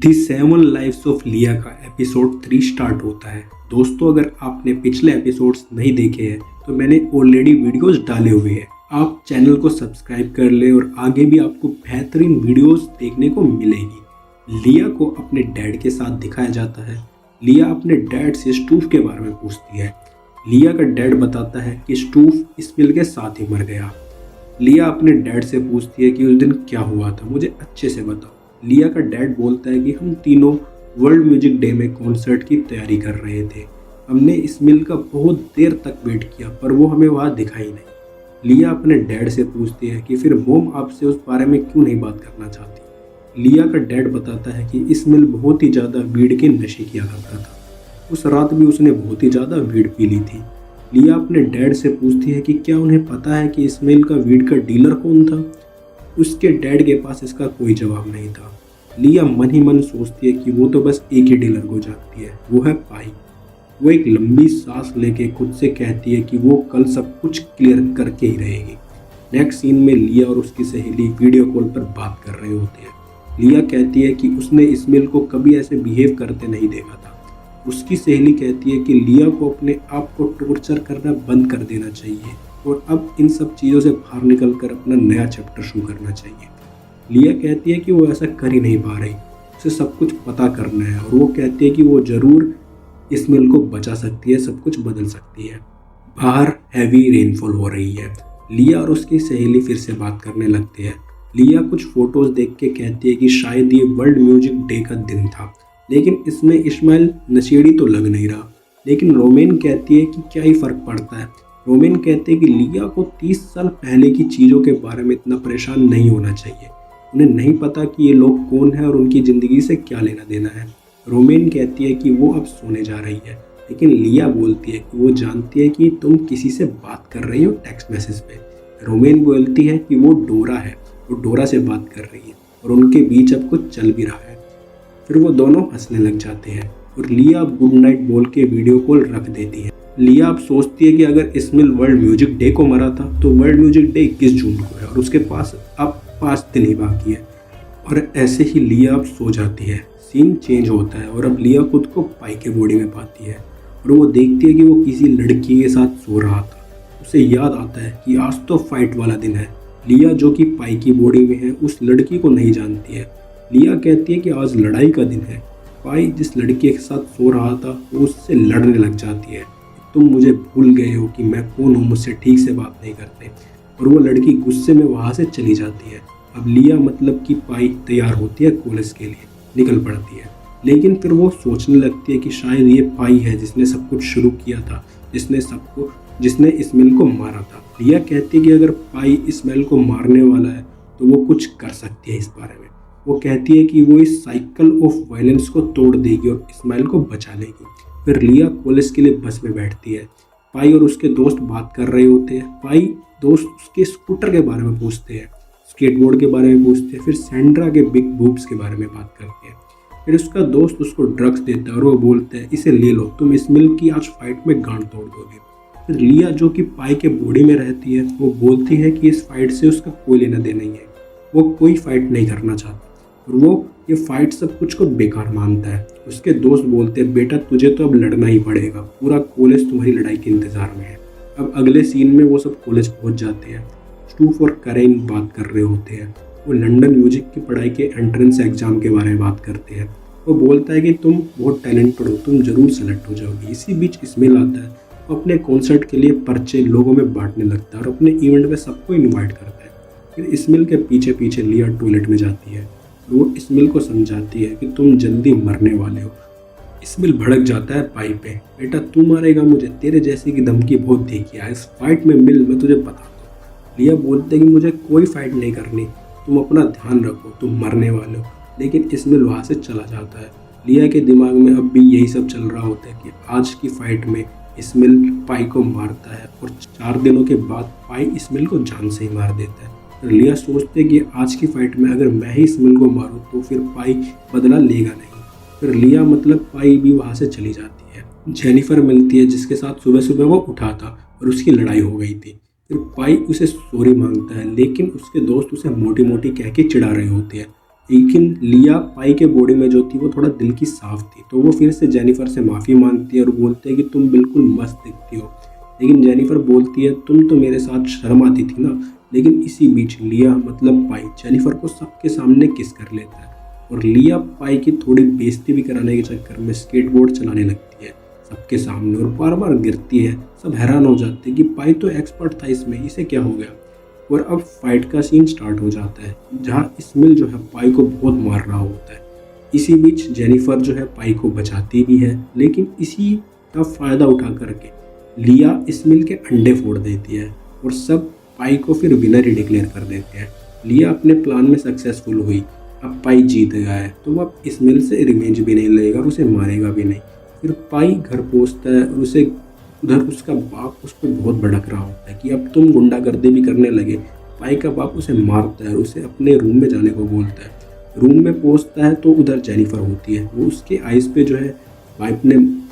The 7 lives of लिया का episode 3 start होता है। दोस्तों, अगर आपने पिछले एपिसोड्स नहीं देखे हैं तो मैंने ऑलरेडी वीडियोस डाले हुए हैं। आप चैनल को सब्सक्राइब कर ले और आगे भी आपको बेहतरीन वीडियोस देखने को मिलेगी। लिया को अपने डैड के साथ दिखाया जाता है। लिया अपने डैड से स्टूफ के बारे में पूछती है। लिया का डैड बताता है कि स्टूफ इस्मिल के साथ ही मर गया। लिया अपने डैड से पूछती है कि उस दिन क्या हुआ था, मुझे अच्छे से बताओ। लिया का डैड बोलता है कि हम तीनों वर्ल्ड म्यूजिक डे में कॉन्सर्ट की तैयारी कर रहे थे। हमने इस्मिल का बहुत देर तक वेट किया पर वो हमें वहाँ दिखा ही नहीं। लिया अपने डैड से पूछती है कि फिर मोम आपसे उस बारे में क्यों नहीं बात करना चाहती। लिया का डैड बताता है कि इस्मिल बहुत ही ज़्यादा वीड के नशे किया करता था। उस रात भी उसने बहुत ही ज़्यादा वीड पी ली थी। लिया अपने डैड से पूछती है कि क्या उन्हें पता है कि इस्मिल का वीड का डीलर कौन था। उसके डैड के पास इसका कोई जवाब नहीं था। लिया मन ही मन सोचती है कि वो तो बस एक ही डीलर को जानती है, वो है पाई। वो एक लंबी सांस लेके खुद से कहती है कि वो कल सब कुछ क्लियर करके ही रहेगी। नेक्स्ट सीन में लिया और उसकी सहेली वीडियो कॉल पर बात कर रहे होते हैं। लिया कहती है कि उसने इस्मिल को कभी ऐसे बिहेव करते नहीं देखा था। उसकी सहेली कहती है कि लिया को अपने आप को टॉर्चर करना बंद कर देना चाहिए और अब इन सब चीज़ों से बाहर निकलकर अपना नया चैप्टर शुरू करना चाहिए। लिया कहती है कि वो ऐसा कर ही नहीं पा रही, उसे सब कुछ पता करना है और वो कहती है कि वो ज़रूर इस्मिल को बचा सकती है, सब कुछ बदल सकती है। बाहर हैवी रेनफॉल हो रही है। लिया और उसकी सहेली फिर से बात करने लगती है। लिया कुछ फोटोज़ देख के कहती है कि शायद ये वर्ल्ड म्यूजिक डे का दिन था, लेकिन इसमें इस्माइल नशेड़ी तो लग नहीं रहा। लेकिन रोमेन कहती है कि क्या ही फ़र्क पड़ता है। रोमेन कहते हैं कि लिया को 30 साल पहले की चीज़ों के बारे में इतना परेशान नहीं होना चाहिए। उन्हें नहीं पता कि ये लोग कौन है और उनकी ज़िंदगी से क्या लेना देना है। रोमेन कहती है कि वो अब सोने जा रही है, लेकिन लिया बोलती है कि वो जानती है कि तुम किसी से बात कर रही हो टेक्स्ट मैसेज पे। रोमेन बोलती है कि वो डोरा है, वो डोरा से बात कर रही है और उनके बीच अब कुछ चल भी रहा है। फिर वो दोनों हंसने लग जाते हैं और लिया अब गुड नाइट बोल के वीडियो कॉल रख देती है। लिया अब सोचती है कि अगर इस्मिल वर्ल्ड म्यूजिक डे को मरा था तो वर्ल्ड म्यूजिक डे 21 जून को है और उसके पास अब 5 दिन ही बाकी है। और ऐसे ही लिया अब सो जाती है। सीन चेंज होता है और अब लिया खुद को पाई के बॉडी में पाती है और वो देखती है कि वो किसी लड़की के साथ सो रहा था। उसे याद आता है कि आज तो फाइट वाला दिन है। लिया जो कि पाई की बॉडी में है उस लड़की को नहीं जानती है। लिया कहती है कि आज लड़ाई का दिन है। पाई जिस लड़की के साथ सो रहा था वो उससे लड़ने लग जाती है। तुम मुझे भूल गए हो कि मैं कौन हूँ, मुझसे ठीक से बात नहीं करते। और वो लड़की गुस्से में वहाँ से चली जाती है। अब लिया मतलब कि पाई तैयार होती है कॉलेज के लिए, निकल पड़ती है। लेकिन फिर वो सोचने लगती है कि शायद ये पाई है जिसने सब कुछ शुरू किया था, जिसने इस्माइल को मारा था। लिया कहती है कि अगर पाई इस्माइल को मारने वाला है तो वो कुछ कर सकती है इस बारे में। वो कहती है कि वो इस साइकिल ऑफ वायलेंस को तोड़ देगी और इस्माइल को बचा लेगी। फिर लिया कॉलेज के लिए बस में बैठती है। पाई और उसके दोस्त बात कर रहे होते हैं। पाई दोस्त उसके स्कूटर के बारे में पूछते हैं, स्केटबोर्ड के बारे में पूछते हैं, फिर सैंड्रा के बिग बूब्स के बारे में बात करते हैं। फिर उसका दोस्त उसको ड्रग्स देता है और वो बोलता है इसे ले लो, तुम इस्मिल की आज फाइट में गांड तोड़ दोगे। फिर लिया जो कि पाई के बॉडी में रहती है वो बोलती है कि इस फाइट से उसका कोई लेना देना नहीं है, वो कोई फाइट नहीं करना चाहता और वो ये फाइट सब कुछ को बेकार मानता है। उसके दोस्त बोलते हैं बेटा तुझे तो अब लड़ना ही पड़ेगा, पूरा कॉलेज तुम्हारी लड़ाई के इंतज़ार में है। अब अगले सीन में वो सब कॉलेज पहुंच जाते हैं। स्टूफ और करेन बात कर रहे होते हैं। वो लंदन म्यूजिक की पढ़ाई के एंट्रेंस एग्जाम के बारे में बात करते हैं। वो बोलता है कि तुम बहुत टैलेंटेड हो, तुम ज़रूर सेलेक्ट हो जाओगी। इसी बीच इस्माइल आता है। वो अपने कॉन्सर्ट के लिए पर्चे लोगों में बांटने लगता है और अपने इवेंट में सबको इन्वाइट करता है। फिर इस्माइल के पीछे पीछे लिया टॉयलेट में जाती है। वो इस्माइल को समझाती है कि तुम जल्दी मरने वाले हो। इस्माइल भड़क जाता है पाई पे, बेटा तू मारेगा मुझे, तेरे जैसी की धमकी बहुत देखी है, इस फाइट में मिल, मैं तुझे बता दूँ। लिया बोलते कि मुझे कोई फाइट नहीं करनी, तुम अपना ध्यान रखो, तुम मरने वाले हो। लेकिन इस्माइल वहाँ से चला जाता है। लिया के दिमाग में अब भी यही सब चल रहा होता है कि आज की फाइट में इस्माइल पाई को मारता है और 4 दिनों के बाद पाई इस्माइल को जान से ही मार देता है। लिया सोचते कि आज की फाइट में अगर मैं ही इस्माइल को मारूं तो फिर पाई बदला लेगा नहीं। फिर लिया मतलब पाई भी वहाँ से चली जाती है। जेनिफर मिलती है जिसके साथ सुबह सुबह वो उठा था और उसकी लड़ाई हो गई थी। फिर पाई उसे सॉरी मांगता है लेकिन उसके दोस्त उसे मोटी मोटी कह के चिढ़ा रहे होते हैं। लेकिन लिया पाई के बॉडी में जो थी वो थोड़ा दिल की साफ थी, तो वो फिर से जेनिफर से माफ़ी मांगती है और बोलते हैं कि तुम बिल्कुल मस्त दिखती हो। लेकिन जेनिफर बोलती है तुम तो मेरे साथ शर्म आती थी ना। लेकिन इसी बीच लिया मतलब पाई जेनिफर को सबके सामने किस कर लेता है और लिया पाई की थोड़ी बेइज्जती भी कराने के चक्कर में स्केटबोर्ड चलाने लगती है सबके सामने और बार बार गिरती है। सब हैरान हो जाते हैं कि पाई तो एक्सपर्ट था इसमें, इसे क्या हो गया। और अब फाइट का सीन स्टार्ट हो जाता है जहाँ इस्मिल जो है पाई को बहुत मार रहा होता है। इसी बीच जेनिफर जो है पाई को बचाती भी है, लेकिन इसी का फ़ायदा उठा करके लिया इस्मिल के अंडे फोड़ देती है और सब पाई को फिर विनर ही डिक्लेयर कर देते हैं। लिया अपने प्लान में सक्सेसफुल हुई, अब पाई जीत गया है तो वो अब इस्मिल से रिवेंज भी नहीं लेगा और उसे मारेगा भी नहीं। फिर पाई घर पहुंचता है और उसे उधर उसका बाप उस पर बहुत भड़क रहा होता है कि अब तुम गुंडागर्दी भी करने लगे। पाई का बाप उसे मारता है और उसे अपने रूम में जाने को बोलता है। रूम में पहुंचता है तो उधर जेनिफर होती है, वो उसके आइस पे जो है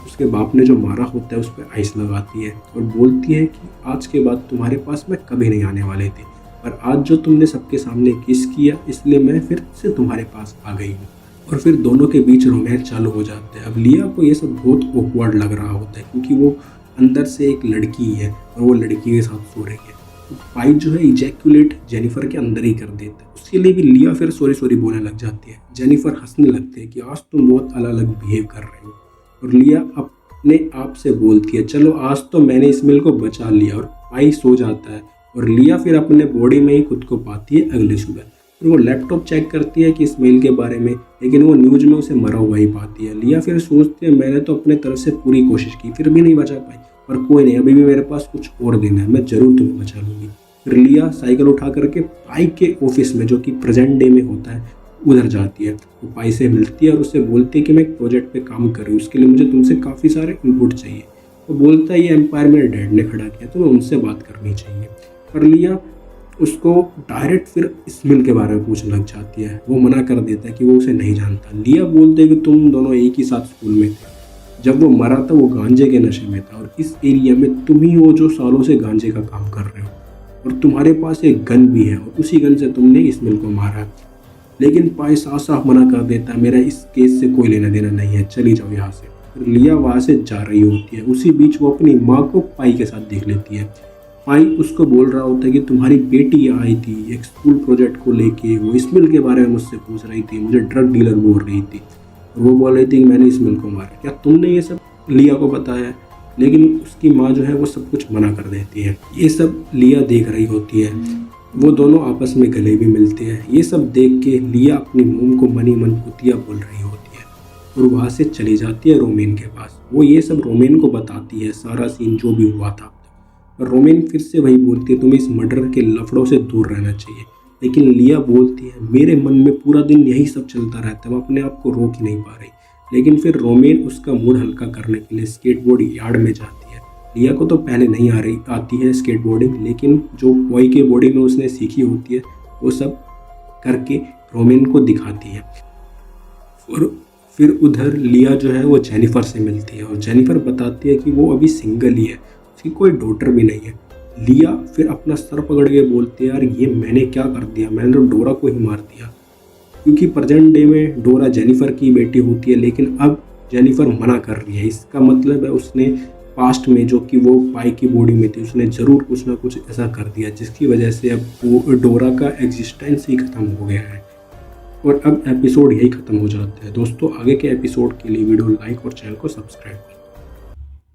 उसके बाप ने जो मारा होता है उस पर आइस लगाती है और बोलती है कि आज के बाद तुम्हारे पास मैं कभी नहीं आने वाले थे, पर आज जो तुमने सबके सामने किस किया इसलिए मैं फिर से तुम्हारे पास आ गई हूँ। और फिर दोनों के बीच रोमांस चालू हो जाता है। अब लिया को ये सब बहुत ऑकवर्ड लग रहा होता है क्योंकि वो अंदर से एक लड़की है और वो लड़की के साथ सो रही है। तो पाई जो है इजैक्यूलेट जेनिफर के अंदर ही कर देता है। उसके लिए भी लिया फिर सॉरी बोलने लग जाती है। जेनिफर हंसने लगती है कि आज तुम बहुत अलग अलग बिहेव कर रहे हो और लिया अपने आप से बोलती है चलो आज तो मैंने इस्मिल को बचा लिया। और पाई सो जाता है और लिया फिर अपने बॉडी में ही खुद को पाती है अगली सुबह। फिर वो लैपटॉप चेक करती है कि इस्माइल के बारे में, लेकिन वो न्यूज़ में उसे मरा हुआ ही पाती है। लिया फिर सोचती है मैंने तो अपने तरफ से पूरी कोशिश की फिर भी नहीं बचा पाई, पर कोई नहीं, अभी भी मेरे पास कुछ और दिन है, मैं ज़रूर तुम्हें बचा लूँगी। फिर लिया साइकिल उठा करके पाई के ऑफिस में जो कि प्रेजेंट डे में होता है उधर जाती है। वो पाई से मिलती है और उससे बोलती है कि मैं एक प्रोजेक्ट पे काम कर रही हूँ, उसके लिए मुझे तुमसे काफ़ी सारे इनपुट चाहिए। वो बोलता है ये एम्पायर मेरे डैड ने खड़ा किया तो उनसे बात करनी चाहिए। पर लिया उसको डायरेक्ट फिर इस्मिल के बारे में पूछने लग जाती है। वो मना कर देता है कि वो उसे नहीं जानता। लिया बोलते हैं कि तुम दोनों एक ही साथ स्कूल में थे, जब वो मरा था वो गांजे के नशे में था और इस एरिया में तुम ही हो जो सालों से गांजे का काम कर रहे हो और तुम्हारे पास एक गन भी है और उसी गन से तुमने इस्मिल को मारा। लेकिन पाई साफ साफ मना कर देता है मेरा इस केस से कोई लेना देना नहीं है, चली जाओ यहाँ से। फिर लिया वहाँ से जा रही होती है। उसी बीच वो अपनी माँ को पाई के साथ देख लेती है। पाई उसको बोल रहा होता है कि तुम्हारी बेटी आई थी एक स्कूल प्रोजेक्ट को लेके, वो इस्मिल के बारे में मुझसे पूछ रही थी, मुझे ड्रग डीलर बोल रही थी और वो बोल रही थी कि मैंने इस्मिल को मारा, क्या तुमने ये सब लिया को बताया। लेकिन उसकी माँ जो है वो सब कुछ मना कर देती है। ये सब लिया देख रही होती है। वो दोनों आपस में गले भी मिलते हैं। ये सब देख के लिया अपनी मोम को मनी मन कुतिया बोल रही होती है और वहाँ से चली जाती है रोमेन के पास। वो ये सब रोमेन को बताती है सारा सीन जो भी हुआ था। रोमेन फिर से वही बोलती है तुम्हें इस मर्डर के लफड़ों से दूर रहना चाहिए। लेकिन लिया बोलती है मेरे मन में पूरा दिन यही सब चलता रहता है, मैं अपने आप को रोक ही नहीं पा रही। लेकिन फिर रोमेन उसका मूड हल्का करने के लिए स्केटबोर्ड यार्ड में जाती है। लिया को तो पहले नहीं आती है स्केटबोर्डिंग, लेकिन जो बॉय के बॉडी में उसने सीखी होती है वो सब करके रोमेन को दिखाती है। और फिर उधर लिया जो है वो जेनिफर से मिलती है और जेनिफर बताती है कि वो अभी सिंगल ही है, उसकी कोई डॉटर भी नहीं है। लिया फिर अपना सर पकड़ के बोलती है यार ये मैंने क्या कर दिया, मैंने तो डोरा को ही मार दिया। क्योंकि प्रेजेंट डे में डोरा जेनिफर की बेटी होती है, लेकिन अब जेनिफर मना कर रही है। इसका मतलब है उसने पास्ट में जो कि वो पाई की बॉडी में थी उसने ज़रूर कुछ ना कुछ ऐसा कर दिया जिसकी वजह से अब वो डोरा का एग्जिस्टेंस ही ख़त्म हो गया है। और अब एपिसोड यही ख़त्म हो जाता है। दोस्तों आगे के एपिसोड के लिए वीडियो लाइक और चैनल को सब्सक्राइब करें।